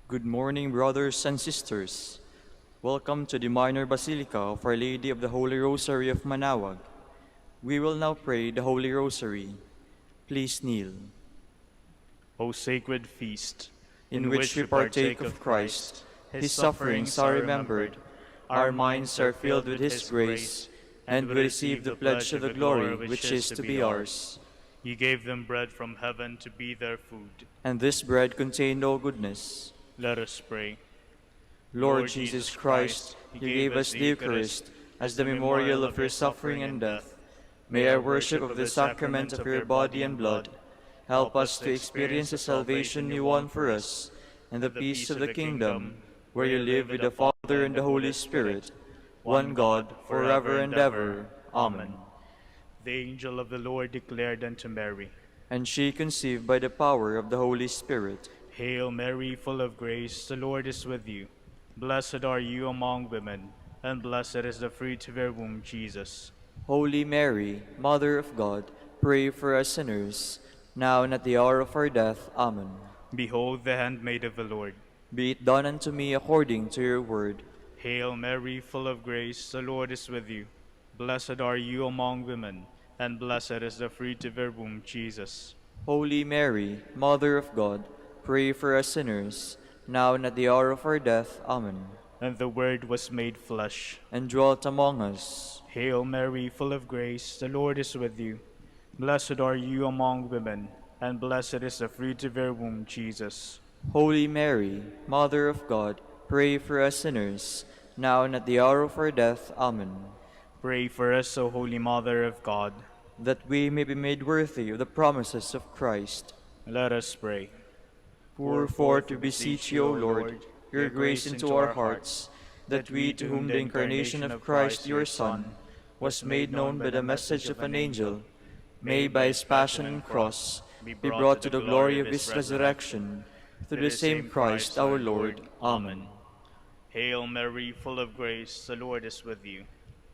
Good morning, brothers and sisters. Welcome to the Minor Basilica of Our Lady of the Holy Rosary of Manaoag. We will now pray the Holy Rosary. Please kneel. O sacred feast, in which we partake of Christ, His sufferings are remembered, our minds are filled with His grace, and we receive the pledge of the glory which is to be ours. You gave them bread from heaven to be their food. And this bread contained no goodness. Let us pray. Lord Jesus Christ, you gave us the Eucharist as the memorial of your suffering and death. May our worship of the sacrament of your body and blood help us to experience the salvation you won for us and the peace of the kingdom, where you live with the Father and the Holy Spirit, one God, forever and ever. Amen. The angel of the Lord declared unto Mary, And she conceived by the power of the Holy Spirit. Hail Mary, full of grace, the Lord is with you. Blessed are you among women, and blessed is the fruit of your womb, Jesus. Holy Mary, Mother of God, pray for us sinners, now and at the hour of our death. Amen. Behold the handmaid of the Lord. Be it done unto me according to your word. Hail Mary, full of grace, the Lord is with you. Blessed are you among women, and blessed is the fruit of your womb, Jesus. Holy Mary, Mother of God, pray for us sinners, now and at the hour of our death. Amen. And the Word was made flesh, and dwelt among us. Hail Mary, full of grace, the Lord is with you. Blessed are you among women, and blessed is the fruit of your womb, Jesus. Holy Mary, Mother of God, pray for us sinners, now and at the hour of our death. Amen. Pray for us, O Holy Mother of God, that we may be made worthy of the promises of Christ. Let us pray. Pour forth, we beseech you, O Lord, your grace into our hearts, that we, to whom the incarnation of Christ, your Son, was made known by the message of an angel, may by his passion and cross be brought to the glory of his resurrection, through the same Christ our Lord. Amen. Hail Mary, full of grace, the Lord is with you.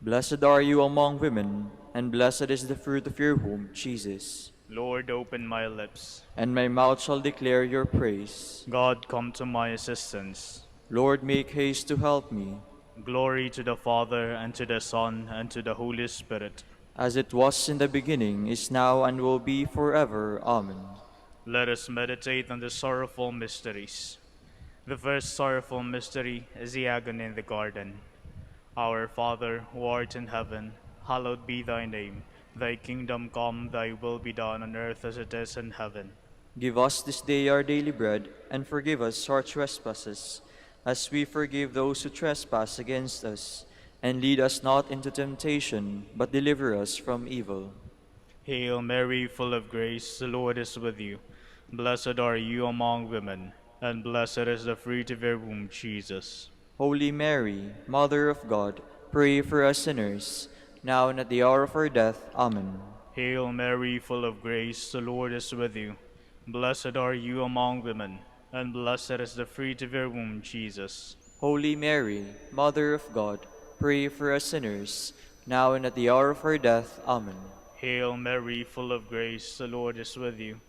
Blessed are you among women, and blessed is the fruit of your womb, Jesus. Lord, open my lips, and my mouth shall declare your praise. God, come to my assistance. Lord, make haste to help me. Glory to the Father, and to the Son, and to the Holy Spirit. As it was in the beginning, is now, and will be forever. Amen. Let us meditate on the sorrowful mysteries. The first sorrowful mystery is the agony in the garden. Our Father, who art in heaven, hallowed be thy name. Thy kingdom come, thy will be done on earth as it is in heaven. Give us this day our daily bread, and forgive us our trespasses, as we forgive those who trespass against us. And lead us not into temptation, but deliver us from evil. Hail Mary, full of grace, the Lord is with you. Blessed are you among women, and blessed is the fruit of your womb, Jesus. Holy Mary, Mother of God, pray for us sinners, now and at the hour of our death. Amen. Hail Mary, full of grace, the Lord is with you. Blessed are you among women, and blessed is the fruit of your womb, Jesus. Holy Mary, Mother of God, pray for us sinners, now and at the hour of our death. Amen. Hail Mary, full of grace, the Lord is with you.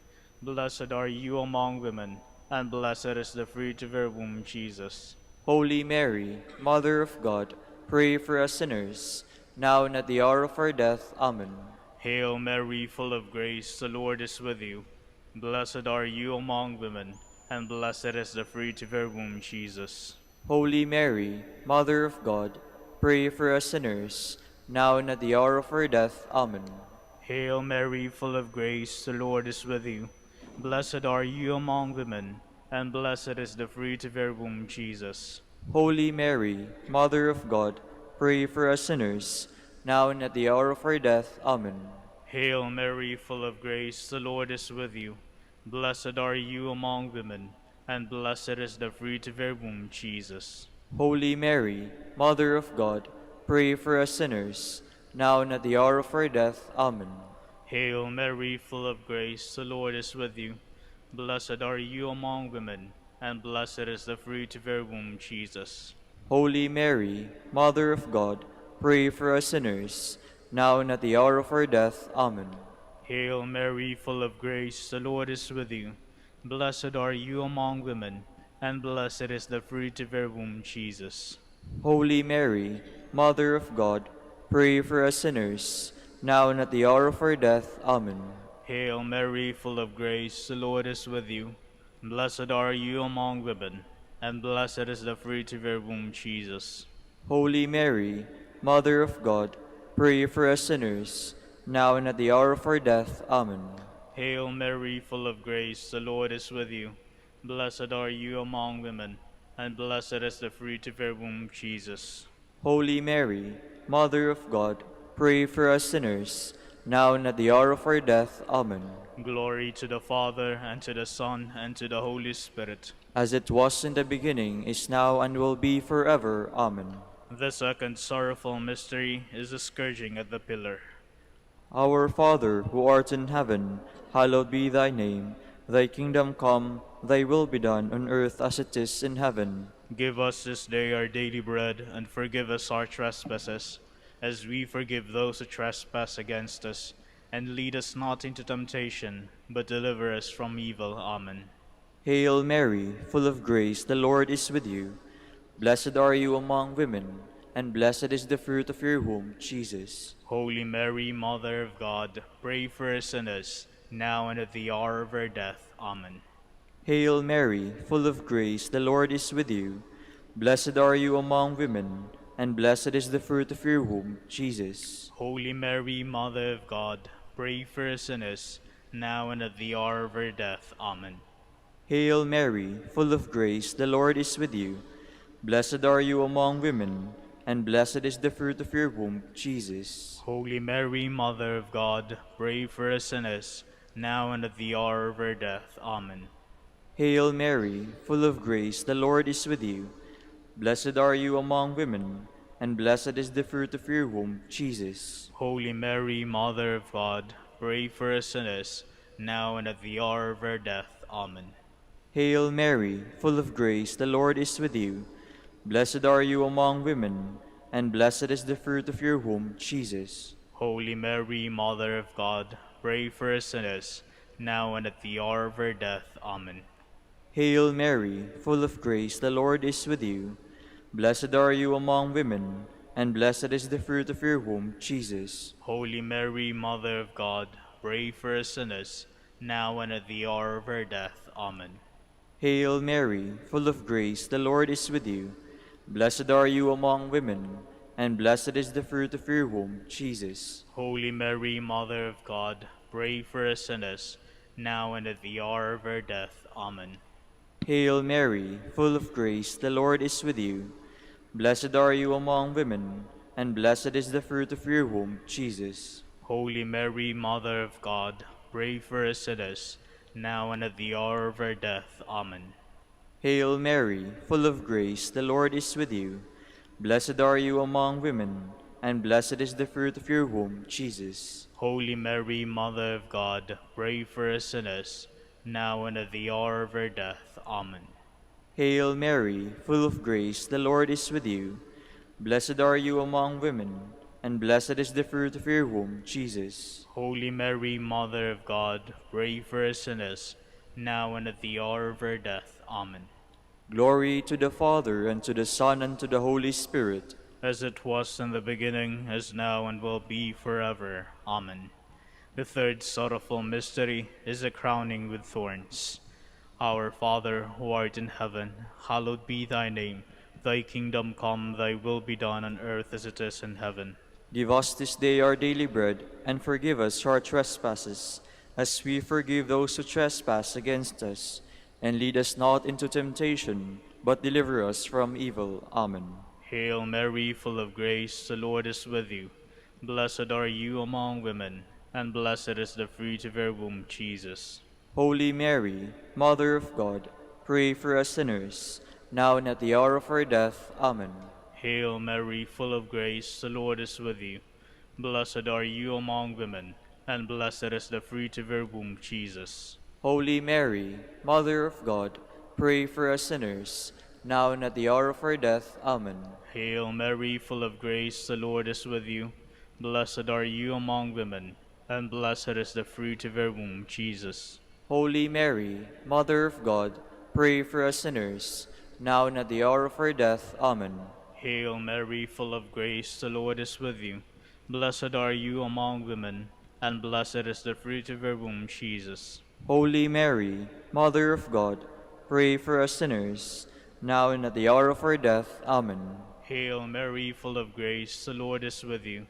Blessed are you among women, and blessed is the fruit of your womb, Jesus. Holy Mary, Mother of God, pray for us sinners, now and at the hour of our death. Amen. Hail Mary, full of grace, the Lord is with you. Blessed are you among women, and blessed is the fruit of your womb, Jesus. Holy Mary, Mother of God, pray for us sinners, now and at the hour of our death. Amen. Hail Mary, full of grace, the Lord is with you. Blessed are you among women, and blessed is the fruit of your womb, Jesus. Holy Mary, Mother of God, pray for us sinners, now and at the hour of our death. Amen. Hail Mary, full of grace, the Lord is with you. Blessed are you among women, and blessed is the fruit of your womb, Jesus. Holy Mary, Mother of God, pray for us sinners, now and at the hour of our death. Amen. Hail Mary, full of grace, the Lord is with you. Blessed are you among women, and blessed is the fruit of your womb, Jesus. Holy Mary, Mother of God, pray for us sinners, now and at the hour of our death. Amen. Hail Mary, full of grace, the Lord is with you. Blessed are you among women, and blessed is the fruit of your womb, Jesus. Holy Mary, Mother of God, pray for us sinners, now and at the hour of our death. Amen. Hail Mary, full of grace, the Lord is with you. Blessed are you among women, and blessed is the fruit of your womb, Jesus. Holy Mary, Mother of God, pray for us sinners, now and at the hour of our death. Amen. Hail Mary, full of grace, the Lord is with you. Blessed are you among women, and blessed is the fruit of your womb, Jesus. Holy Mary, Mother of God, pray for us sinners, now and at the hour of our death. Amen. Glory to the Father, and to the Son, and to the Holy Spirit. As it was in the beginning, is now, and will be forever. Amen. The second sorrowful mystery is the scourging at the pillar. Our Father, who art in heaven, hallowed be thy name. Thy kingdom come, thy will be done on earth as it is in heaven. Give us this day our daily bread, and forgive us our trespasses, as we forgive those who trespass against us. And lead us not into temptation, but deliver us from evil. Amen. Hail Mary, full of grace, the Lord is with you. Blessed are you among women, and blessed is the fruit of your womb, Jesus. Holy Mary, Mother of God, pray for us sinners, now and at the hour of our death. Amen. Hail Mary, full of grace, the Lord is with you. Blessed are you among women, and blessed is the fruit of your womb, Jesus. Holy Mary, Mother of God, pray for us sinners, now and at the hour of our death. Amen. Hail Mary, full of grace, the Lord is with you. Blessed are you among women, and blessed is the fruit of your womb, Jesus. Holy Mary, Mother of God, pray for us sinners, now and at the hour of our death. Amen. Hail Mary, full of grace, the Lord is with you. Blessed are you among women, and blessed is the fruit of your womb, Jesus. Holy Mary, Mother of God, pray for us sinners, now and at the hour of our death. Amen. Hail Mary, full of grace, the Lord is with you. Blessed are you among women, and blessed is the fruit of your womb, Jesus. Holy Mary, Mother of God, pray for us sinners, now and at the hour of our death. Amen. Hail Mary, full of grace, the Lord is with you. Blessed are you among women, and blessed is the fruit of your womb, Jesus. Holy Mary, Mother of God, pray for us sinners, now and at the hour of our death. Amen. Hail Mary, full of grace, the Lord is with you. Blessed are you among women, and blessed is the fruit of your womb, Jesus. Holy Mary, Mother of God, pray for us sinners, now and at the hour of our death. Amen. Hail Mary, full of grace, the Lord is with you. Blessed are you among women, and blessed is the fruit of your womb, Jesus. Holy Mary, Mother of God, pray for us sinners, now and at the hour of our death. Amen. Hail Mary, full of grace, the Lord is with you. Blessed are you among women, and blessed is the fruit of your womb, Jesus. Holy Mary, Mother of God, pray for us sinners, now and at the hour of our death. Amen. Hail Mary, full of grace, the Lord is with you. Blessed are you among women, and blessed is the fruit of your womb, Jesus. Holy Mary, Mother of God, pray for us sinners, now and at the hour of our death. Amen. Glory to the Father, and to the Son, and to the Holy Spirit. As it was in the beginning, as now, and will be forever. Amen. The third sorrowful mystery is the crowning with thorns. Our Father, who art in heaven, hallowed be thy name. Thy kingdom come, thy will be done on earth as it is in heaven. Give us this day our daily bread, and forgive us our trespasses, as we forgive those who trespass against us. And lead us not into temptation, but deliver us from evil. Amen. Hail Mary, full of grace, the Lord is with you. Blessed are you among women, and blessed is the fruit of your womb, Jesus. Holy Mary, Mother of God, pray for us sinners, now and at the hour of our death. Amen. Hail Mary, full of grace, the Lord is with you. Blessed are you among women, and blessed is the fruit of your womb, Jesus. Holy Mary, Mother of God, pray for us sinners, now and at the hour of our death. Amen. Hail Mary, full of grace, the Lord is with you. Blessed are you among women, and blessed is the fruit of your womb, Jesus. Holy Mary, Mother of God, pray for us sinners, now and at the hour of our death. Amen. Hail Mary, full of grace, the Lord is with you. Blessed are you among women, and blessed is the fruit of your womb, Jesus. Holy Mary, Mother of God, pray for us sinners, now and at the hour of our death. Amen. Hail Mary, full of grace, the Lord is with you.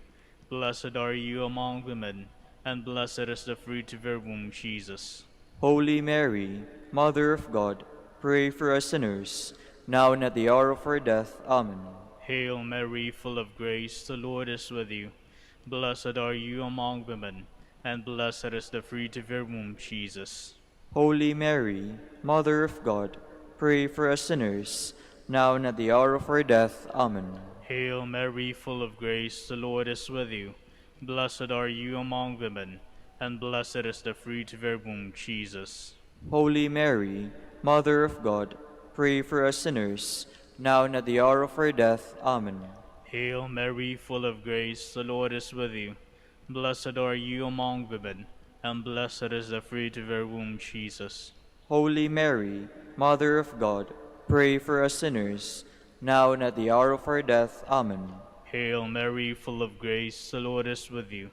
Blessed are you among women, and blessed is the fruit of your womb, Jesus. Holy Mary, Mother of God, pray for us sinners, now and at the hour of our death. Amen. Hail Mary, full of grace, the Lord is with you. Blessed are you among women, and blessed is the fruit of your womb, Jesus. Holy Mary, Mother of God, pray for us sinners, now and at the hour of our death. Amen. Hail Mary, full of grace, the Lord is with you. Blessed are you among women, and blessed is the fruit of your womb, Jesus. Holy Mary, Mother of God, pray for us sinners, now and at the hour of our death. Amen. Hail Mary, full of grace, the Lord is with you. Blessed are you among women, and blessed is the fruit of your womb, Jesus. Holy Mary, Mother of God, pray for us sinners, now and at the hour of our death. Amen. Hail Mary, full of grace, the Lord is with you.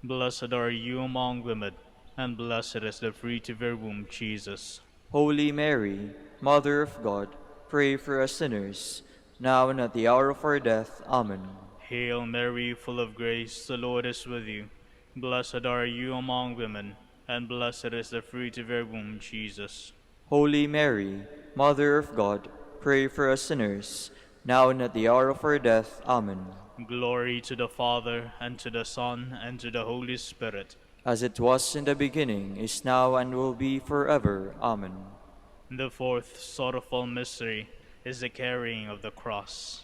Blessed are you among women, and blessed is the fruit of your womb, Jesus. Holy Mary, Mother of God, pray for us sinners, now and at the hour of our death. Amen. Hail Mary, full of grace, the Lord is with you. Blessed are you among women, and blessed is the fruit of your womb, Jesus. Holy Mary, Mother of God, pray for us sinners, now and at the hour of our death. Amen. Glory to the Father, and to the Son, and to the Holy Spirit. As it was in the beginning, is now, and will be forever. Amen. The fourth sorrowful mystery is the carrying of the cross.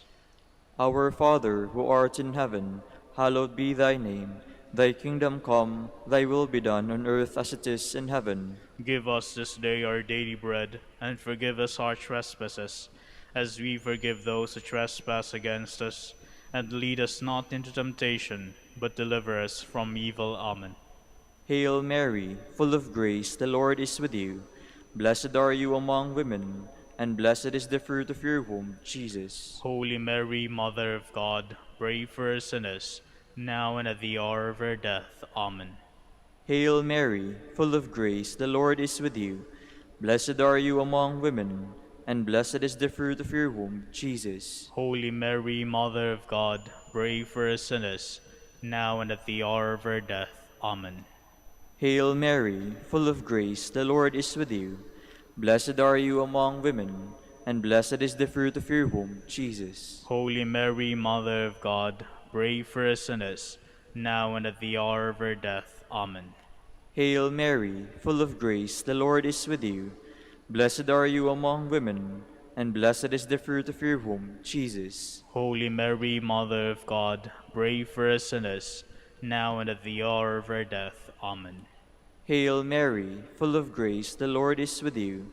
Our Father, who art in heaven, hallowed be thy name. Thy kingdom come, thy will be done on earth as it is in heaven. Give us this day our daily bread, and forgive us our trespasses, as we forgive those who trespass against us. And lead us not into temptation, but deliver us from evil. Amen. Hail Mary, full of grace, the Lord is with you. Blessed are you among women, and blessed is the fruit of your womb, Jesus. Holy Mary, Mother of God, pray for us sinners, now and at the hour of our death. Amen. Hail Mary, full of grace, the Lord is with you. Blessed are you among women, and blessed is the fruit of your womb, Jesus. Holy Mary, Mother of God, pray for us sinners, now and at the hour of our death. Amen. Hail Mary, full of grace, the Lord is with you. Blessed are you among women, and blessed is the fruit of your womb, Jesus. Holy Mary, Mother of God, pray for us sinners, now and at the hour of our death. Amen. Hail Mary, full of grace, the Lord is with you. Blessed are you among women, and blessed is the fruit of your womb, Jesus. Holy Mary, Mother of God, pray for us sinners, now and at the hour of our death. Amen. Hail Mary, full of grace, the Lord is with you.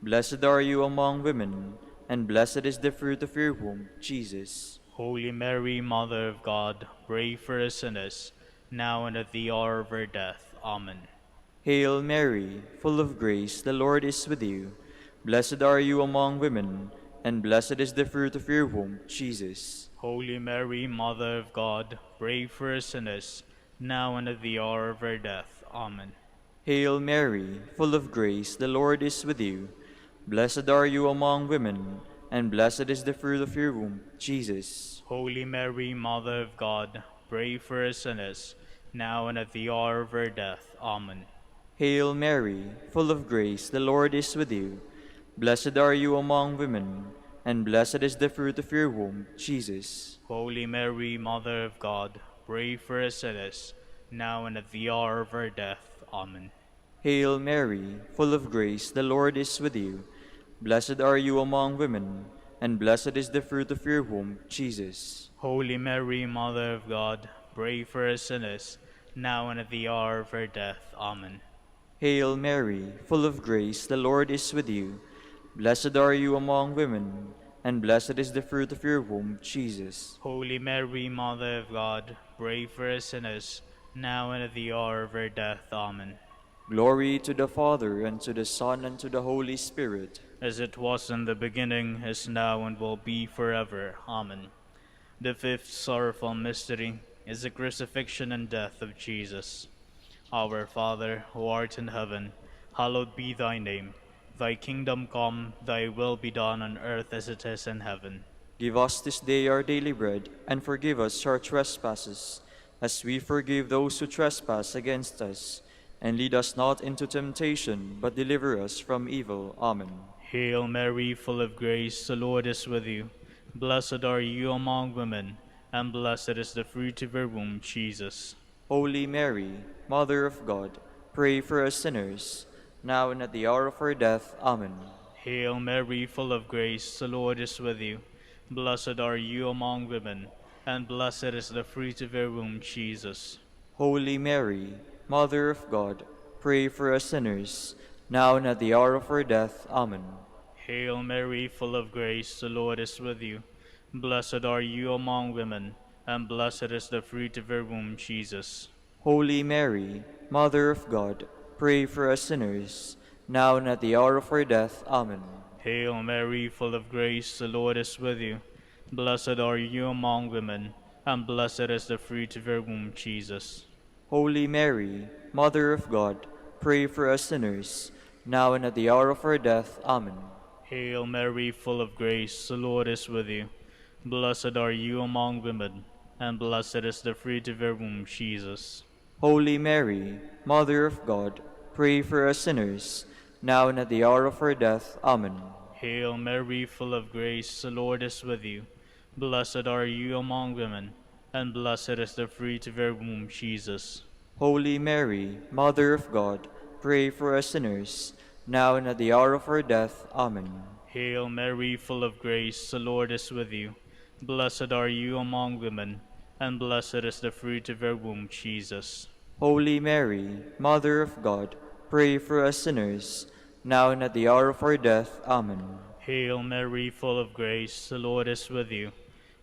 Blessed are you among women, and blessed is the fruit of your womb, Jesus. Holy Mary, Mother of God, pray for us sinners, now and at the hour of our death. Amen. Hail Mary, full of grace, the Lord is with you. Blessed are you among women, and blessed is the fruit of your womb, Jesus. Holy Mary, Mother of God, pray for us sinners, now and at the hour of our death. Amen. Hail Mary, full of grace, the Lord is with you. Blessed are you among women, and blessed is the fruit of your womb, Jesus. Holy Mary, Mother of God, pray for us sinners, now and at the hour of our death. Amen. Hail Mary, full of grace, the Lord is with you. Blessed are you among women, and blessed is the fruit of your womb, Jesus. Holy Mary, Mother of God, pray for us sinners, now and at the hour of our death. Amen. Hail Mary, full of grace, the Lord is with you. Blessed are you among women, and blessed is the fruit of your womb, Jesus. Holy Mary, Mother of God, pray for us sinners, now and at the hour of our death. Amen. Hail Mary, full of grace, the Lord is with you. Blessed are you among women, and blessed is the fruit of your womb, Jesus. Holy Mary, Mother of God, pray for us sinners, now and at the hour of our death. Amen. Glory to the Father, and to the Son, and to the Holy Spirit. as it was in the beginning, is now, and will be forever. Amen. The fifth sorrowful mystery is the crucifixion and death of Jesus. Our Father, who art in heaven, hallowed be thy name. Thy kingdom come, thy will be done on earth as it is in heaven. Give us this day our daily bread, and forgive us our trespasses, as we forgive those who trespass against us. And lead us not into temptation, but deliver us from evil. Amen. Hail Mary, full of grace, the Lord is with you. Blessed are you among women, and blessed is the fruit of your womb, Jesus. Holy Mary, Mother of God, pray for us sinners, now and at the hour of our death. Amen. Hail Mary, full of grace, the Lord is with you. Blessed are you among women, and blessed is the fruit of your womb, Jesus. Holy Mary, Mother of God, pray for us sinners, now and at the hour of our death. Amen. Hail Mary, full of grace, the Lord is with you. Blessed are you among women, and blessed is the fruit of your womb, Jesus. Holy Mary, Mother of God, pray for us sinners, now and at the hour of our death. Amen. Hail Mary, full of grace, the Lord is with you. Blessed are you among women, and blessed is the fruit of your womb, Jesus. Holy Mary, Mother of God, pray for us sinners, now and at the hour of our death. Amen. Hail Mary, full of grace, the Lord is with you. Blessed are you among women, and blessed is the fruit of your womb, Jesus. Holy Mary, Mother of God, pray for us sinners, now and at the hour of our death. Amen. Hail Mary, full of grace, the Lord is with you. Blessed are you among women, and blessed is the fruit of your womb, Jesus. Holy Mary, Mother of God, pray for us sinners, now and at the hour of our death. Amen. Hail Mary, full of grace, the Lord is with you. Blessed are you among women, and blessed is the fruit of your womb, Jesus. Holy Mary, Mother of God, pray for us sinners, now and at the hour of our death. Amen. Hail Mary, full of grace, the Lord is with you.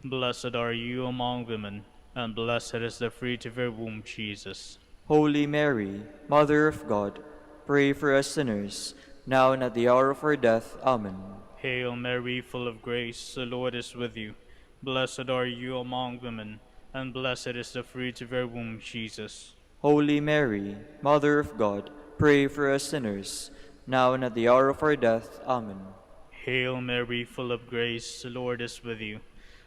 Blessed are you among women, and blessed is the fruit of your womb, Jesus. Holy Mary, Mother of God, pray for us sinners, now and at the hour of our death. Amen. Hail Mary, full of grace, the Lord is with you. Blessed are you among women, and blessed is the fruit of your womb, Jesus. Holy Mary, Mother of God, pray for us sinners, now and at the hour of our death. Amen. Hail Mary, full of grace, the Lord is with you.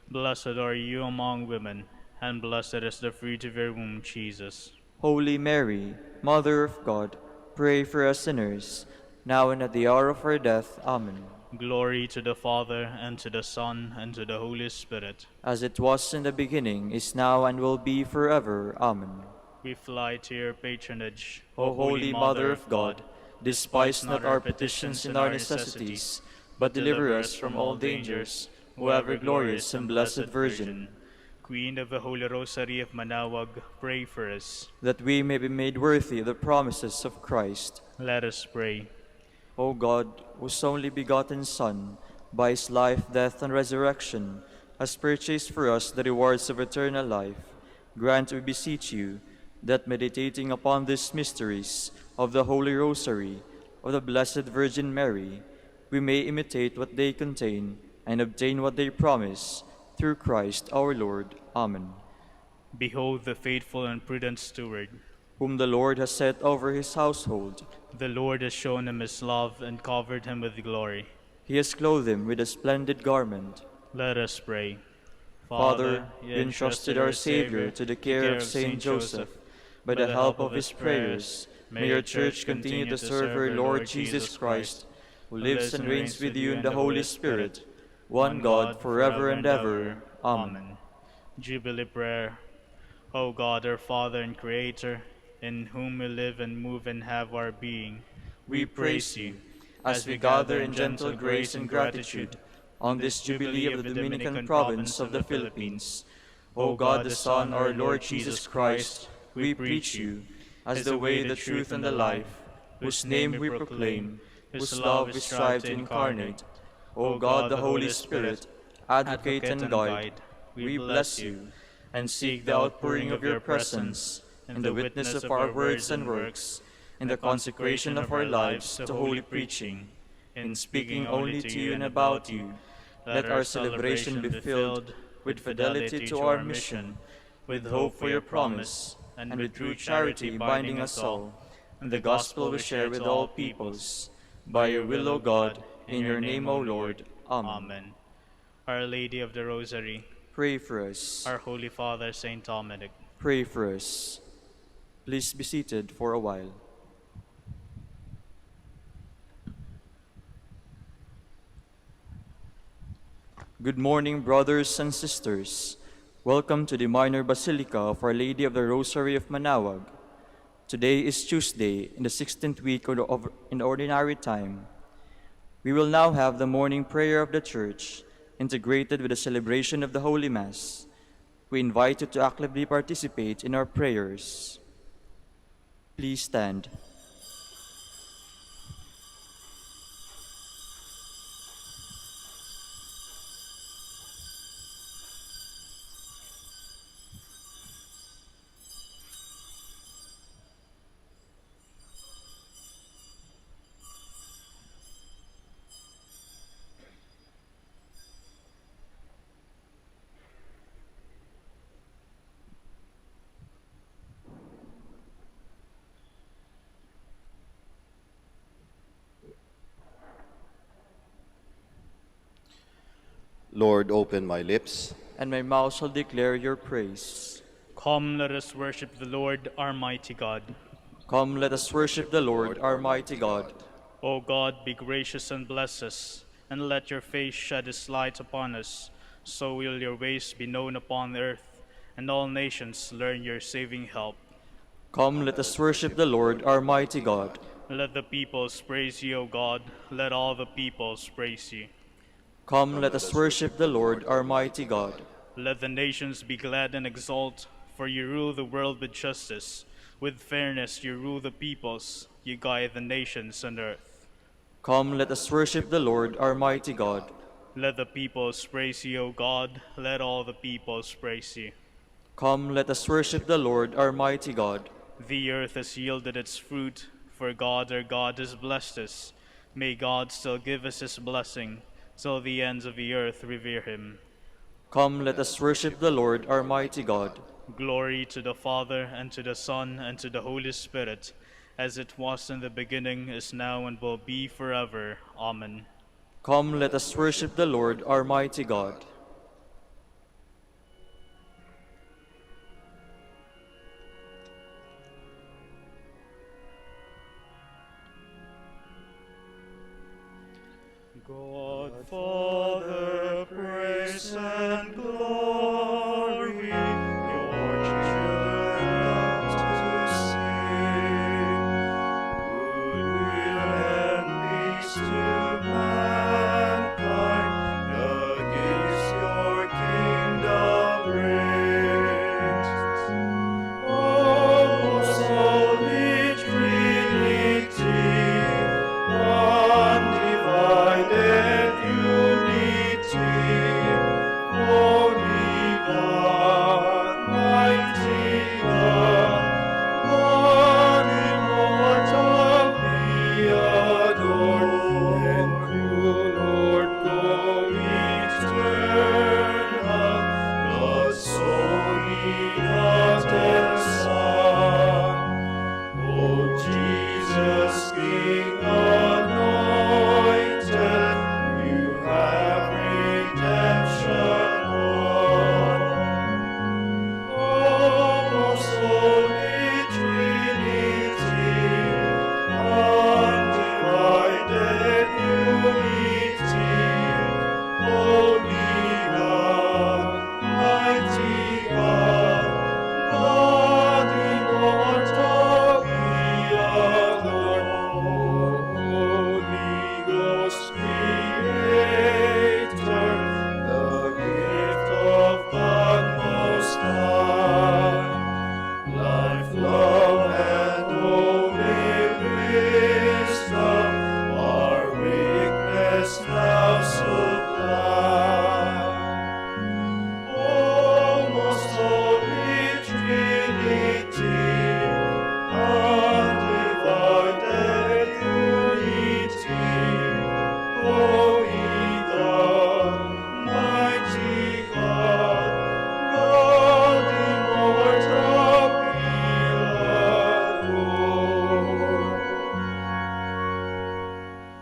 Blessed are you among women, and blessed is the fruit of your womb, Jesus. Holy Mary, Mother of God, pray for us sinners, now and at the hour of our death. Amen. Glory to the Father, and to the Son, and to the Holy Spirit. As it was in the beginning, is now, and will be forever. Amen. We fly to your patronage, O Holy Mother of God, despise not our petitions and our necessities, but deliver us from all dangers, O ever glorious and blessed Virgin. Queen of the Holy Rosary of Manaoag, pray for us. That we may be made worthy of the promises of Christ. Let us pray. O God, whose only begotten Son, by his life, death, and resurrection, has purchased for us the rewards of eternal life, grant, we beseech you, that meditating upon these mysteries of the Holy Rosary of the Blessed Virgin Mary, we may imitate what they contain and obtain what they promise, through Christ our Lord. Amen. Behold the faithful and prudent steward, whom the Lord has set over his household. The Lord has shown him his love and covered him with glory. He has clothed him with a splendid garment. Let us pray. Father, you entrusted our Savior to the care of Saint Joseph. By the help of his prayers, may your Church continue to serve her Lord Jesus Christ, who lives and reigns with you in the Holy Spirit, one God, forever and ever. Amen. Jubilee Prayer. O God, our Father and Creator, in whom we live and move and have our being, we praise you, as we gather in gentle grace and gratitude on this Jubilee of the Dominican province of the Philippines. O God, the Son, our Lord Jesus Christ, we preach you, as the way, the truth, and the life, whose name we proclaim, whose love we strive to incarnate. O God, the Holy Spirit, advocate and guide, we bless you, and seek the outpouring of your presence, in the witness of our words and works, in the consecration of our lives to holy preaching, in speaking only to you and about you, let our celebration be filled with fidelity to our mission, with hope for your promise, and with true charity binding us all, and the gospel we share with all peoples. By your will, O God, in your name, O Lord. Amen. Amen. Our Lady of the Rosary, Pray for us. our Holy Father, Saint Dominic, Pray for us. Please be seated for a while. Good morning, brothers and sisters. Welcome to the Minor Basilica of Our Lady of the Rosary of Manaoag. Today is Tuesday in the 16th week in Ordinary Time. We will now have the morning prayer of the Church, integrated with the celebration of the Holy Mass. We invite you to actively participate in our prayers. Please stand. Lord, open my lips, And my mouth shall declare your praise. come, let us worship the Lord, our mighty God. Come, let us worship the Lord, our mighty God. O God, be gracious and bless us, and let your face shed its light upon us. So will your ways be known upon the earth, and all nations learn your saving help. Come, let us worship the Lord, our mighty God. Let the peoples praise you, O God. Let all the peoples praise you. Come, let us worship the Lord, our mighty God. Let the nations be glad and exult, for you rule the world with justice. With fairness you rule the peoples, you guide the nations on earth. Come, let us worship the Lord, our mighty God. Let the peoples praise you, O God. Let all the peoples praise you. Come, let us worship the Lord, our mighty God. The earth has yielded its fruit, for God our God has blessed us. May God still give us his blessing, till the ends of the earth revere him. Come, let us worship the Lord, our mighty God. Glory to the Father, and to the Son, and to the Holy Spirit, as it was in the beginning, is now, and will be forever. Amen. Come, let us worship the Lord, our mighty God. God, Father, praise and glory, your children love to sing. Goodwill and peace to mankind, the gifts your kingdom brings. O most holy Trinity, undivided unity, Holy God, mighty God, God immortal, be adored, and true Lord, go eternal, the soul begotten Son. O Jesus, King anointed, you have redemption won. O most holy Trinity, undivided unity, Holy God, mighty God, God immortal, be adored. Holy Ghost, Creator, the gift of God Most High, life, love, and holy wisdom, our weakness now supply. O most holy Trinity, undivided unity,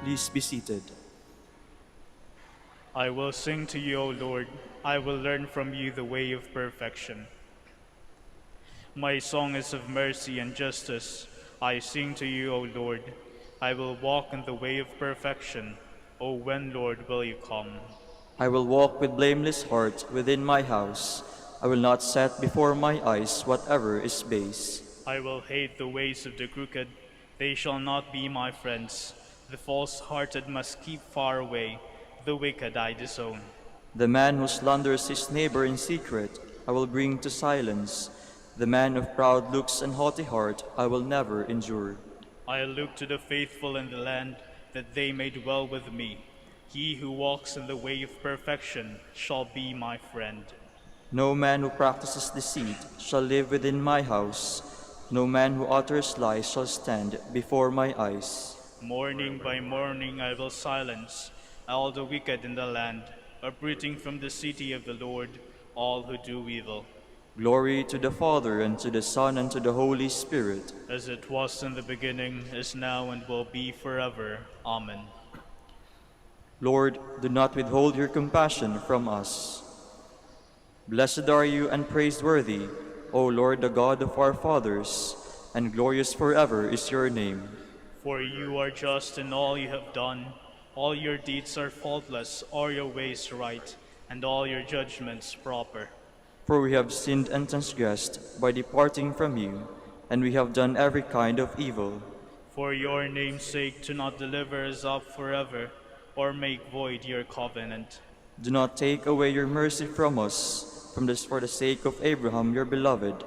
Please be seated. I will sing to you, O Lord. I will learn from you the way of perfection. My song is of mercy and justice. I sing to you, O Lord. I will walk in the way of perfection. O when, Lord, will you come? I will walk with blameless heart within my house. I will not set before my eyes whatever is base. I will hate the ways of the crooked. They shall not be my friends. The false-hearted must keep far away. The wicked I disown. The man who slanders his neighbor in secret, I will bring to silence. The man of proud looks and haughty heart, I will never endure. I look to the faithful in the land, that they may dwell with me. He who walks in the way of perfection shall be my friend. No man who practices deceit shall live within my house. No man who utters lies shall stand before my eyes. Morning by morning I will silence all the wicked in the land, uprooting from the city of the Lord all who do evil. Glory to the Father, and to the Son, and to the Holy Spirit. As it was in the beginning, is now, and will be forever. Amen. Lord, do not withhold your compassion from us. Blessed are you and praiseworthy, O Lord, the God of our fathers, and glorious forever is your name. For you are just in all you have done. All your deeds are faultless, all your ways right, and all your judgments proper. For we have sinned and transgressed by departing from you, and we have done every kind of evil. For your name's sake, do not deliver us up forever, or make void your covenant. Do not take away your mercy from us, for the sake of Abraham your beloved,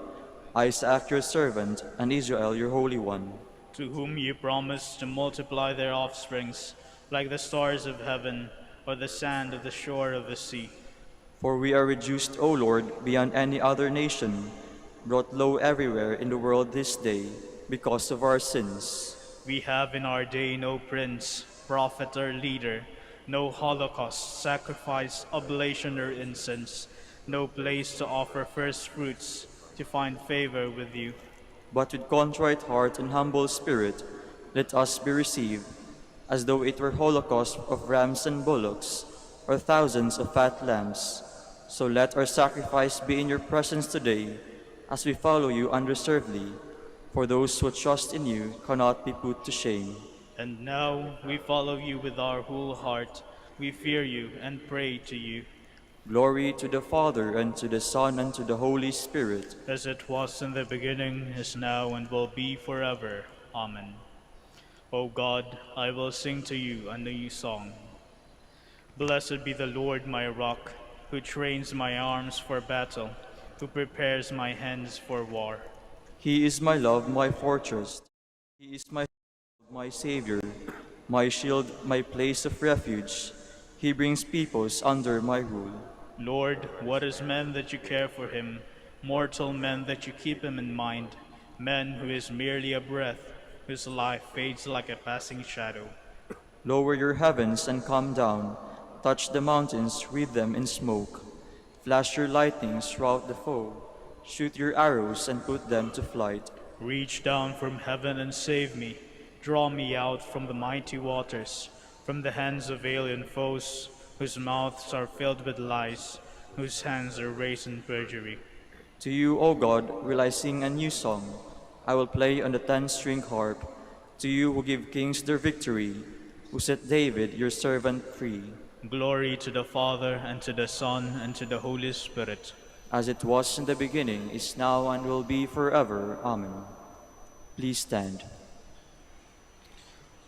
Isaac your servant, and Israel your Holy One, to whom you promised to multiply their offsprings, like the stars of heaven, or the sand of the shore of the sea. For we are reduced, O Lord, beyond any other nation, brought low everywhere in the world this day, because of our sins. We have in our day no prince, prophet, or leader, no holocaust, sacrifice, oblation, or incense, no place to offer first fruits, to find favor with you. But with contrite heart and humble spirit, let us be received, as though it were holocaust of rams and bullocks, or thousands of fat lambs. So let our sacrifice be in your presence today, as we follow you unreservedly, for those who trust in you cannot be put to shame. And now we follow you with our whole heart. We fear you and pray to you. Glory to the Father, and to the Son, and to the Holy Spirit. As it was in the beginning, is now, and will be forever. Amen. O God, I will sing to you a new song. Blessed be the Lord my rock, who trains my arms for battle, who prepares my hands for war. He is my love, my fortress. He is my Savior, my shield, my place of refuge. He brings peoples under my rule. Lord, what is man that you care for him, mortal men that you keep him in mind, man who is merely a breath, whose life fades like a passing shadow. Lower your heavens and come down, touch the mountains, wreathe them in smoke. Flash your lightnings, rout the foe, shoot your arrows and put them to flight. Reach down from heaven and save me, draw me out from the mighty waters, from the hands of alien foes, whose mouths are filled with lies, whose hands are raised in perjury. To you, O God, will I sing a new song. I will play on the 10-string harp. To you who give kings their victory, who set David, your servant, free. Glory to the Father, and to the Son, and to the Holy Spirit. As it was in the beginning, is now, and will be forever. Amen. Please stand.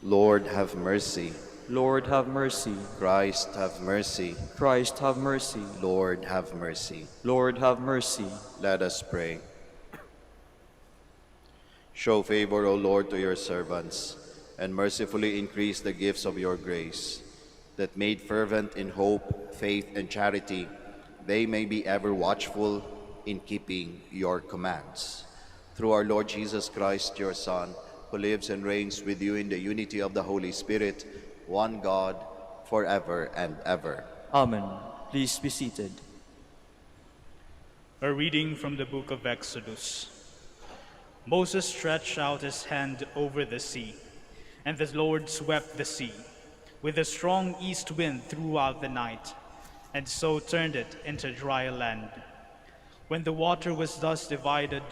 Lord, have mercy. Lord, have mercy. Christ, have mercy. Christ, have mercy. Lord, have mercy. Lord, have mercy. Let us pray. Show favor, O Lord, to your servants, and mercifully increase the gifts of your grace, that made fervent in hope, faith, and charity, they may be ever watchful in keeping your commands. Through our Lord Jesus Christ, your Son, who lives and reigns with you in the unity of the Holy Spirit, one God, forever and ever. Amen. Please be seated. A reading from the book of Exodus. Moses stretched out his hand over the sea, and the Lord swept the sea, with a strong east wind throughout the night, and so turned it into dry land. When the water was thus divided,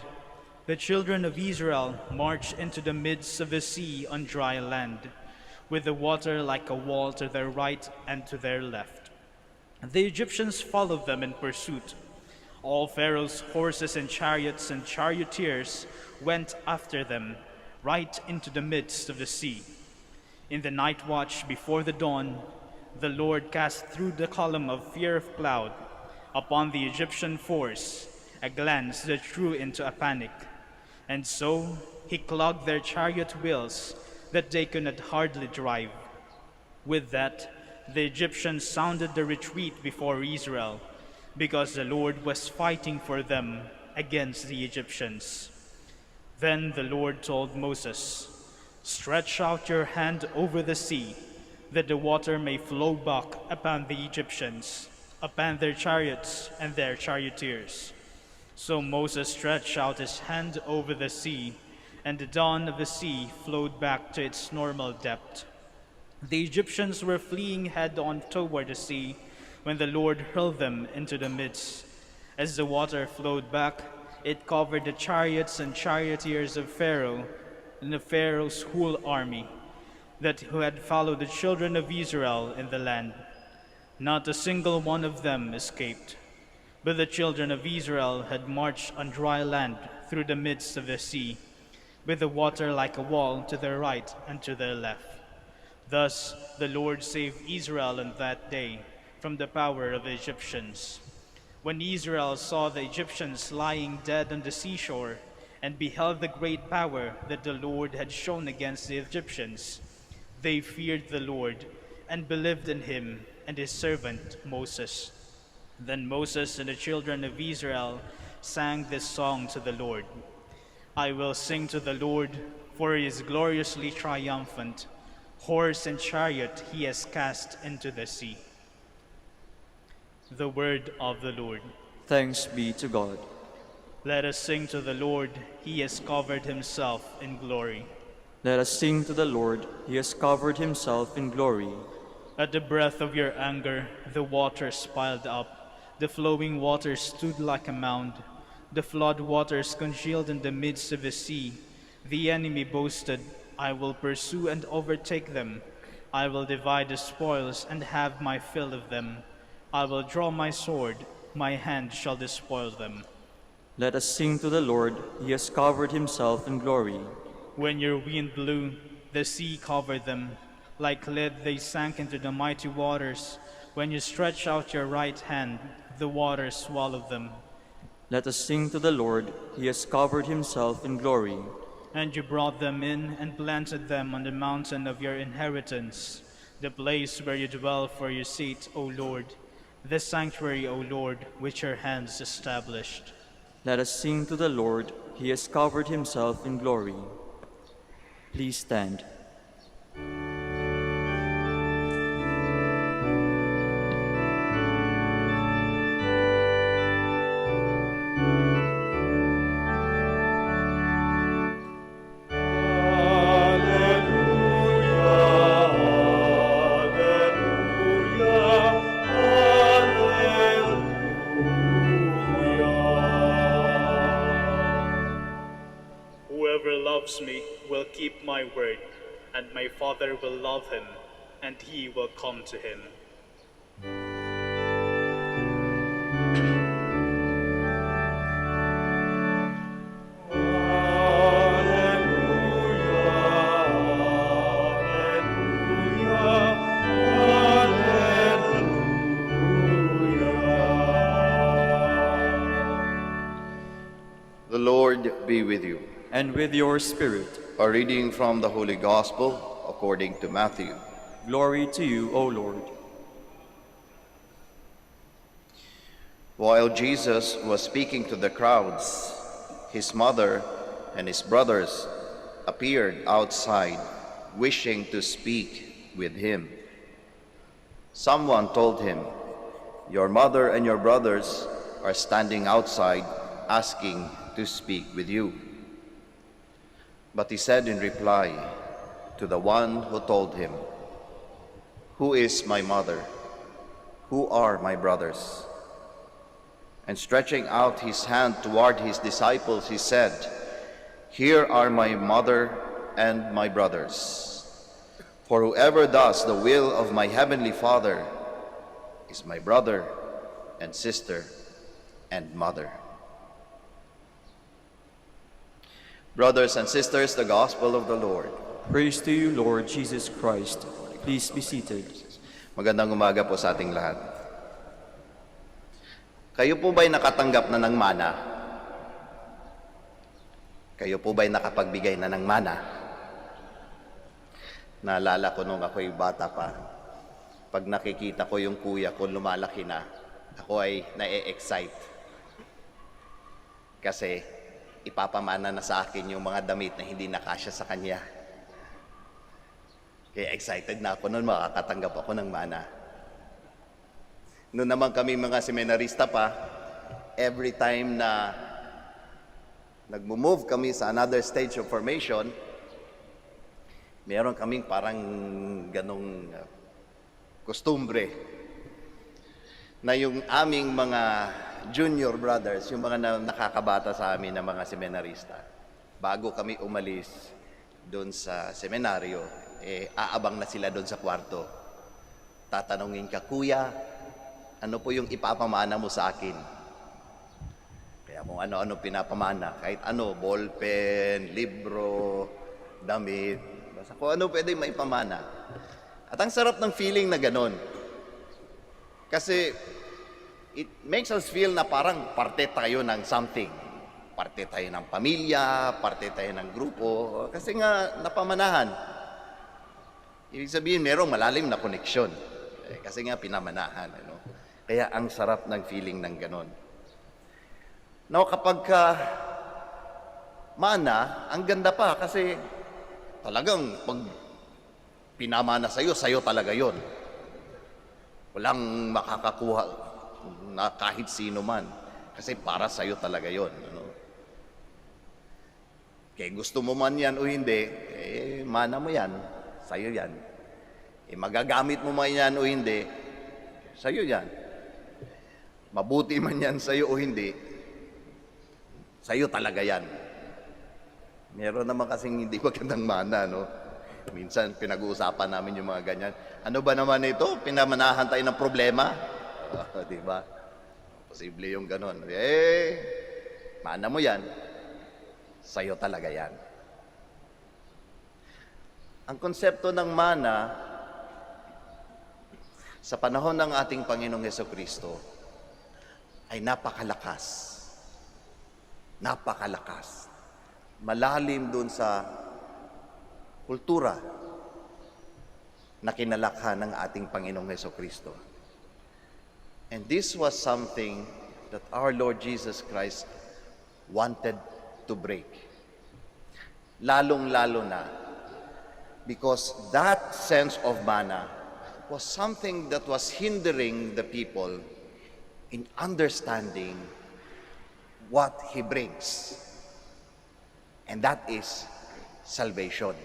the children of Israel marched into the midst of the sea on dry land, with the water like a wall to their right and to their left. The Egyptians followed them in pursuit. All Pharaoh's horses and chariots and charioteers went after them, right into the midst of the sea. In the night watch before the dawn, the Lord cast through the column of fear of cloud upon the Egyptian force a glance that threw into a panic. And so he clogged their chariot wheels that they could not hardly drive. With that, the Egyptians sounded the retreat before Israel, because the Lord was fighting for them against the Egyptians. Then the Lord told Moses, "Stretch out your hand over the sea, that the water may flow back upon the Egyptians, upon their chariots and their charioteers." So Moses stretched out his hand over the sea, and the dawn of the sea flowed back to its normal depth. The Egyptians were fleeing head-on toward the sea when the Lord hurled them into the midst. As the water flowed back, it covered the chariots and charioteers of Pharaoh and of Pharaoh's whole army who had followed the children of Israel in the land. Not a single one of them escaped. But the children of Israel had marched on dry land through the midst of the sea, with the water like a wall to their right and to their left. Thus the Lord saved Israel on that day from the power of the Egyptians. When Israel saw the Egyptians lying dead on the seashore, and beheld the great power that the Lord had shown against the Egyptians, they feared the Lord and believed in him and his servant Moses. Then Moses and the children of Israel sang this song to the Lord. "I will sing to the Lord, for he is gloriously triumphant. Horse and chariot he has cast into the sea." The word of the Lord. Thanks be to God. Let us sing to the Lord. He has covered himself in glory. Let us sing to the Lord. He has covered himself in glory. At the breath of your anger, the waters piled up. The flowing waters stood like a mound. The flood waters congealed in the midst of the sea. The enemy boasted, "I will pursue and overtake them. I will divide the spoils and have my fill of them. I will draw my sword, my hand shall despoil them." Let us sing to the Lord. He has covered himself in glory. When your wind blew, the sea covered them. Like lead they sank into the mighty waters. When you stretched out your right hand, the waters swallowed them. Let us sing to the Lord. He has covered himself in glory. And you brought them in and planted them on the mountain of your inheritance, the place where you dwell for your seat, O Lord, the sanctuary, O Lord, which your hands established. Let us sing to the Lord. He has covered himself in glory. Please stand. Me will keep my word, and my Father will love him, and he will come to him. The Lord be with you. And with your spirit. A reading from the Holy Gospel according to Matthew. Glory to you, O Lord. While Jesus was speaking to the crowds, his mother and his brothers appeared outside, wishing to speak with him. Someone told him, "Your mother and your brothers are standing outside, asking to speak with you." But he said in reply to the one who told him, "Who is my mother? Who are my brothers?" And stretching out his hand toward his disciples, he said, "Here are my mother and my brothers. For whoever does the will of my heavenly Father is my brother and sister and mother." Brothers and sisters, the Gospel of the Lord. Praise to you, Lord Jesus Christ. Please be seated. Magandang umaga po sa ating lahat. Kayo po ba'y nakatanggap na ng mana? Kayo po ba'y nakapagbigay na ng mana? Naalala ko nung ako'y bata pa, pag nakikita ko yung kuya ko lumalaki na, ako ay na-excite. Kasi ipapamana na sa akin yung mga damit na hindi nakasya sa kanya. Kaya excited na ako noon, makakatanggap ako ng mana. Noon naman kami mga seminarista pa, every time na nagmo-move kami sa another stage of formation, meron kaming parang ganong kostumbre na yung aming mga junior brothers, yung mga nakakabata sa amin na mga seminarista, bago kami umalis doon sa seminaryo, aabang na sila doon sa kwarto. Tatanungin ka, "Kuya, ano po yung ipapamana mo sa akin?" Kaya kung ano-ano pinapamana, kahit ano, ballpen, libro, damit, basta kung ano pwede maipamana. At ang sarap ng feeling na ganon. Kasi it makes us feel na parang parte tayo ng something. Parte tayo ng pamilya, parte tayo ng grupo. Kasi nga, napamanahan. Ibig sabihin, merong malalim na koneksyon. Kasi nga, pinamanahan. Ano? Kaya ang sarap ng feeling ng ganon. Now, kapag mana, ang ganda pa kasi talagang pag pinamana sa'yo talaga yon. Walang makakakuha na kahit sino man. Kasi para sa'yo talaga yon. Ano? Kaya gusto mo man yan o hindi, mana mo yan, sa'yo yan. Magagamit mo man yan o hindi, sa'yo yan. Mabuti man yan sa'yo o hindi, sa'yo talaga yan. Meron naman kasing hindi magandang mana, no? Minsan pinag-uusapan namin yung mga ganyan. Ano ba naman ito? Pinamanahan tayo ng problema? Di ba? Posible yung ganon. Mana mo yan. Sa'yo talaga yan. Ang konsepto ng mana, sa panahon ng ating Panginoong Hesukristo, ay napakalakas. Napakalakas. Malalim dun sa kultura na kinalakhan ng ating Panginoong Hesukristo. And this was something that our Lord Jesus Christ wanted to break. Lalong-lalo na because that sense of mana was something that was hindering the people in understanding what He brings. And that is salvation,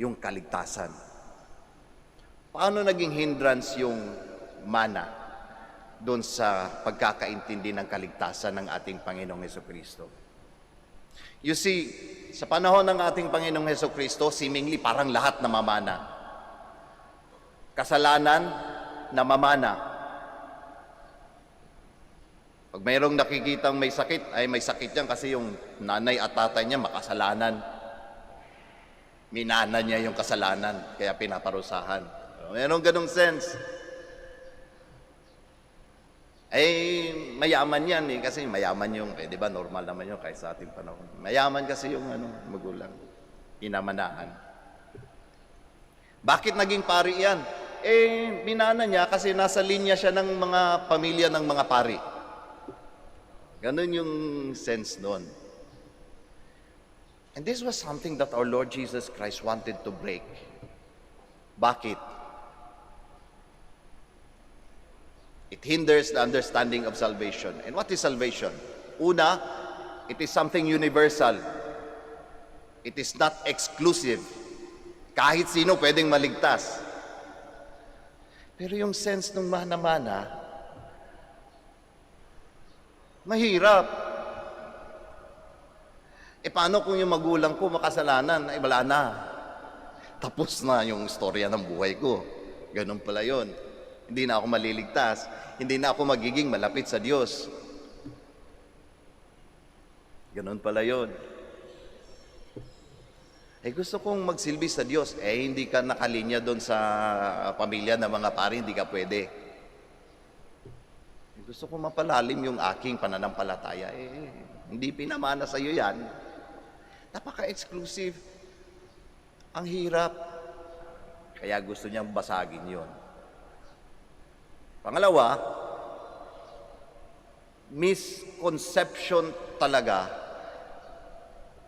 yung kaligtasan. Paano naging hindrance yung mana doon sa pagkakaintindi ng kaligtasan ng ating Panginoong Hesukristo? You see, sa panahon ng ating Panginoong Hesukristo, seemingly parang lahat namamana. Kasalanan, namamana. Pag mayroong nakikitang may sakit, ay may sakit yan kasi yung nanay at tatay niya makasalanan. Minana niya yung kasalanan, kaya pinaparusahan. Mayroong ganong sense. Mayaman yan kasi mayaman yung, di ba normal naman yun kahit sa ating panahon. Mayaman kasi yung magulang, inamanahan. Bakit naging pari yan? Minana niya kasi nasa linya siya ng mga pamilya ng mga pari. Ganon yung sense nun. And this was something that our Lord Jesus Christ wanted to break. Bakit? It hinders the understanding of salvation. And what is salvation? Una, it is something universal. It is not exclusive. Kahit sino pwedeng maligtas. Pero yung sense ng mana-mana, mahirap. Paano kung yung magulang ko makasalanan? Wala na. Tapos na yung istorya ng buhay ko. Ganun pala yun. Hindi na ako maliligtas. Hindi na ako magiging malapit sa Diyos. Ganun pala yun. Gusto kong magsilbi sa Diyos. Hindi ka nakalinya doon sa pamilya ng mga pari, hindi ka pwede. Gusto kong mapalalim yung aking pananampalataya. Hindi pinamana sa iyo yan. Napaka-exclusive. Ang hirap. Kaya gusto niyang basagin yon. Pangalawa, misconception talaga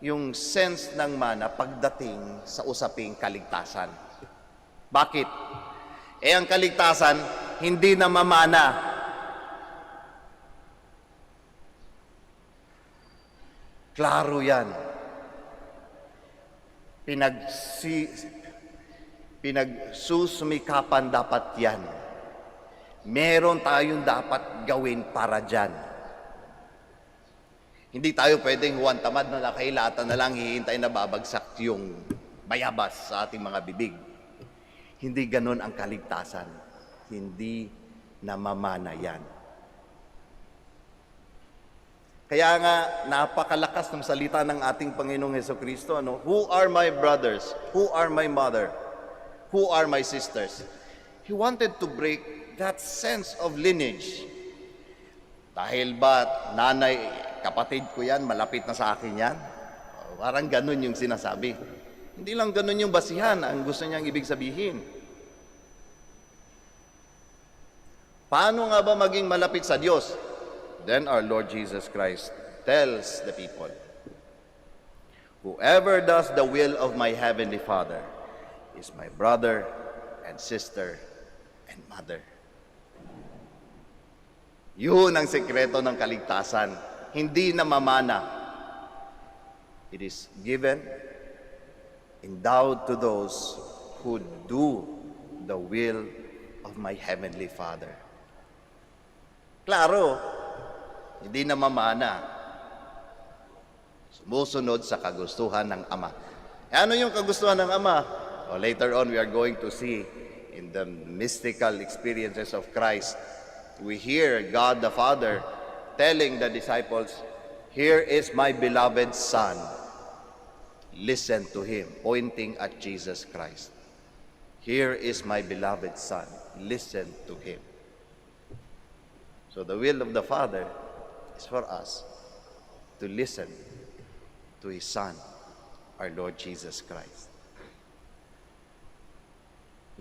yung sense ng mana pagdating sa usaping kaligtasan. Bakit? Ang kaligtasan, hindi na mamana. Klaro yan. Pinagsusumikapan dapat yan. Meron tayong dapat gawin para dyan. Hindi tayo pwedeng huwan tamad na nakailatan na lang hihintay na babagsak yung bayabas sa ating mga bibig. Hindi ganon ang kaligtasan. Hindi namamana yan. Kaya nga, napakalakas ng salita ng ating Panginoong Hesukristo. Who are my brothers? Who are my mother? Who are my sisters? He wanted to break that sense of lineage. Dahil ba nanay, kapatid ko yan, malapit na sa akin yan? Parang ganun yung sinasabi. Hindi lang ganun yung basihan ang gusto niyang ibig sabihin. Paano nga ba maging malapit sa Diyos? Then our Lord Jesus Christ tells the people, whoever does the will of my heavenly Father is my brother and sister and mother. Yun ang sekreto ng kaligtasan. Hindi na mamana. It is given, endowed to those who do the will of my heavenly Father. Klaro, hindi na mamana. Sumusunod sa kagustuhan ng Ama. Ano yung kagustuhan ng Ama? Later on, we are going to see in the mystical experiences of Christ, we hear God the Father telling the disciples, "Here is my beloved Son. Listen to Him," pointing at Jesus Christ. "Here is my beloved Son. Listen to Him." So the will of the Father is for us to listen to His Son, our Lord Jesus Christ.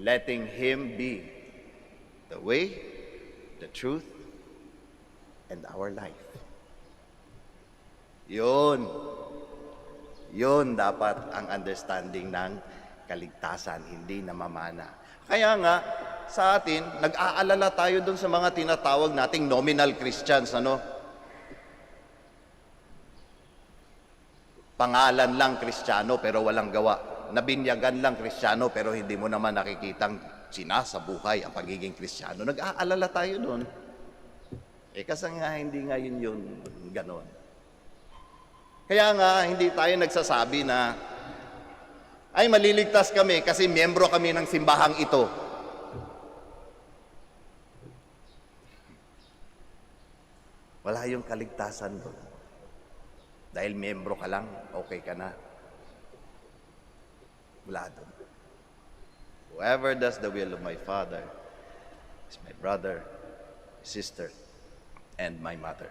Letting Him be the way, the truth, and our life. Yun dapat ang understanding ng kaligtasan, hindi namamana. Kaya nga, sa atin, nag-aalala tayo dun sa mga tinatawag nating nominal Christians, Pangalan lang Kristiyano pero walang gawa. Nabinyagan lang Kristiyano pero hindi mo naman nakikitang sinasabuhay ang pagiging Kristiyano. Nag-aalala tayo doon. Kasi nga hindi nga yun ganon. Kaya nga hindi tayo nagsasabi na ay maliligtas kami kasi miyembro kami ng simbahang ito. Wala yung kaligtasan doon. Dahil miyembro ka lang, okay ka na. Wala doon. Whoever does the will of my Father is my brother, sister, and my mother.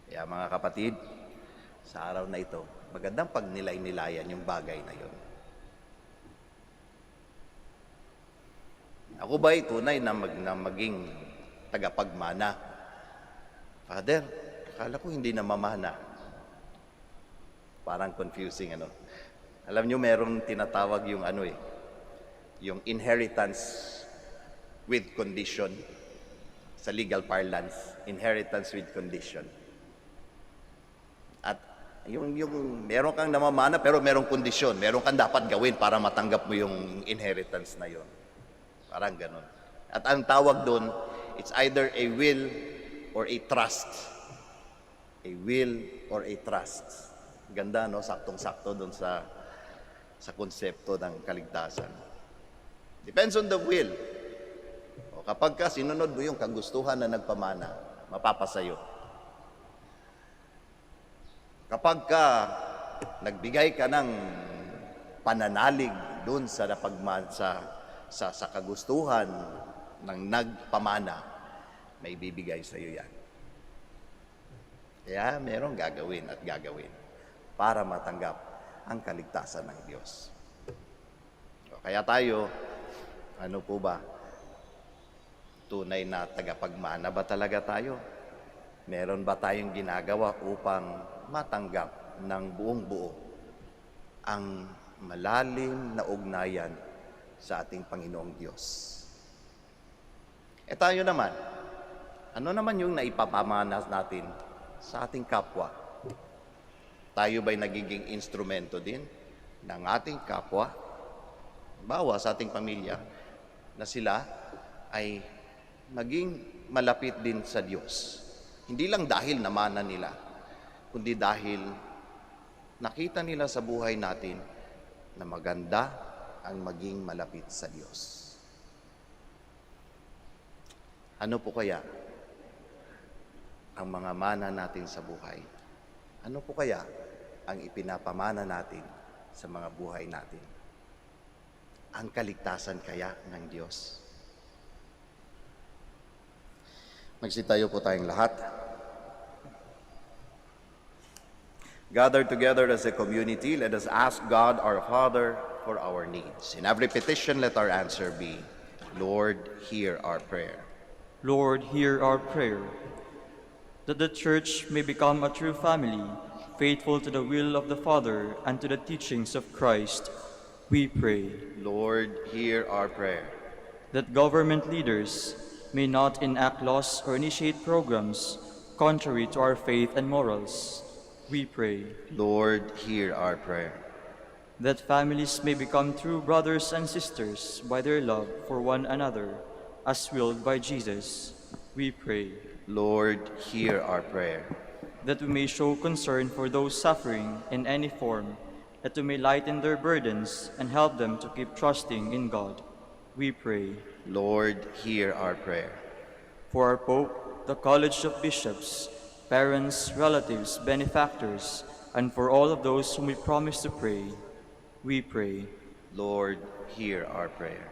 Kaya mga kapatid, sa araw na ito, magandang pagnilay-nilayan yung bagay na yun. Ako ba'y tunay na maging tagapagmana? Father, akala ko hindi na mamana. Parang confusing, Alam nyo, merong tinatawag yung yung inheritance with condition. Sa legal parlance, inheritance with condition. At yung meron kang namamana pero merong kondisyon. Meron kang dapat gawin para matanggap mo yung inheritance na yon. Parang ganun. At ang tawag doon, it's either a will or a trust. A will or a trust. Ganda, no? Saktong-sakto doon sa konsepto ng kaligtasan. Depends on the will. O kapag ka sinunod mo yung kagustuhan na nagpamana, mapapasayo. Kapag ka nagbigay ka ng pananalig doon sa sa kagustuhan ng nagpamana, may bibigay sa iyo yan. Kaya merong gagawin at gagawin para matanggap ang kaligtasan ng Diyos. Kaya tayo, ano po ba? Tunay na tagapagmana ba talaga tayo? Meron ba tayong ginagawa upang matanggap ng buong buo ang malalim na ugnayan sa ating Panginoong Diyos? Tayo naman, ano naman yung naipapamana natin sa ating kapwa? Tayo ba'y nagiging instrumento din ng ating kapwa? Bawa sa ating pamilya na sila ay maging malapit din sa Diyos. Hindi lang dahil namana nila, kundi dahil nakita nila sa buhay natin na maganda ang maging malapit sa Diyos. Ano po kaya ang mga mana natin sa buhay? Ano po kaya ang ipinapamana natin sa mga buhay natin? Ang kaligtasan kaya ng Diyos? Magsitayo po tayong lahat. Gathered together as a community, let us ask God our Father for our needs. In every petition, let our answer be, Lord, hear our prayer. Lord, hear our prayer. That the Church may become a true family, faithful to the will of the Father and to the teachings of Christ, we pray. Lord, hear our prayer. That government leaders may not enact laws or initiate programs contrary to our faith and morals, we pray. Lord, hear our prayer. That families may become true brothers and sisters by their love for one another, as willed by Jesus, we pray. Lord, hear our prayer. That we may show concern for those suffering in any form, that we may lighten their burdens and help them to keep trusting in God, we pray. Lord, hear our prayer. For our Pope, the College of Bishops, parents, relatives, benefactors, and for all of those whom we promise to pray, we pray. Lord, hear our prayer.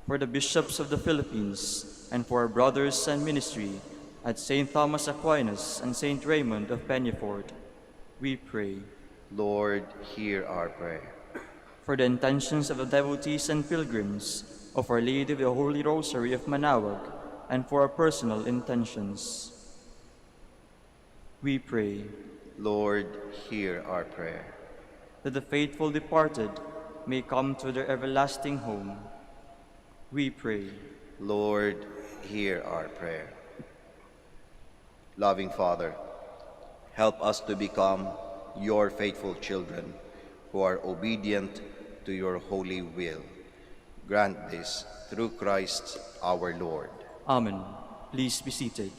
For the bishops of the Philippines, and for our brothers and ministry at St. Thomas Aquinas and St. Raymond of Peñafort, we pray. Lord, hear our prayer. For the intentions of the devotees and pilgrims of Our Lady of the Holy Rosary of Manaoag, and for our personal intentions, we pray. Lord, hear our prayer. That the faithful departed may come to their everlasting home, we pray. Lord, hear our prayer. Loving Father, help us to become your faithful children who are obedient to your holy will. Grant this through Christ our Lord. Amen. Please be seated.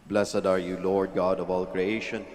Blessed are you, Lord God of all creation.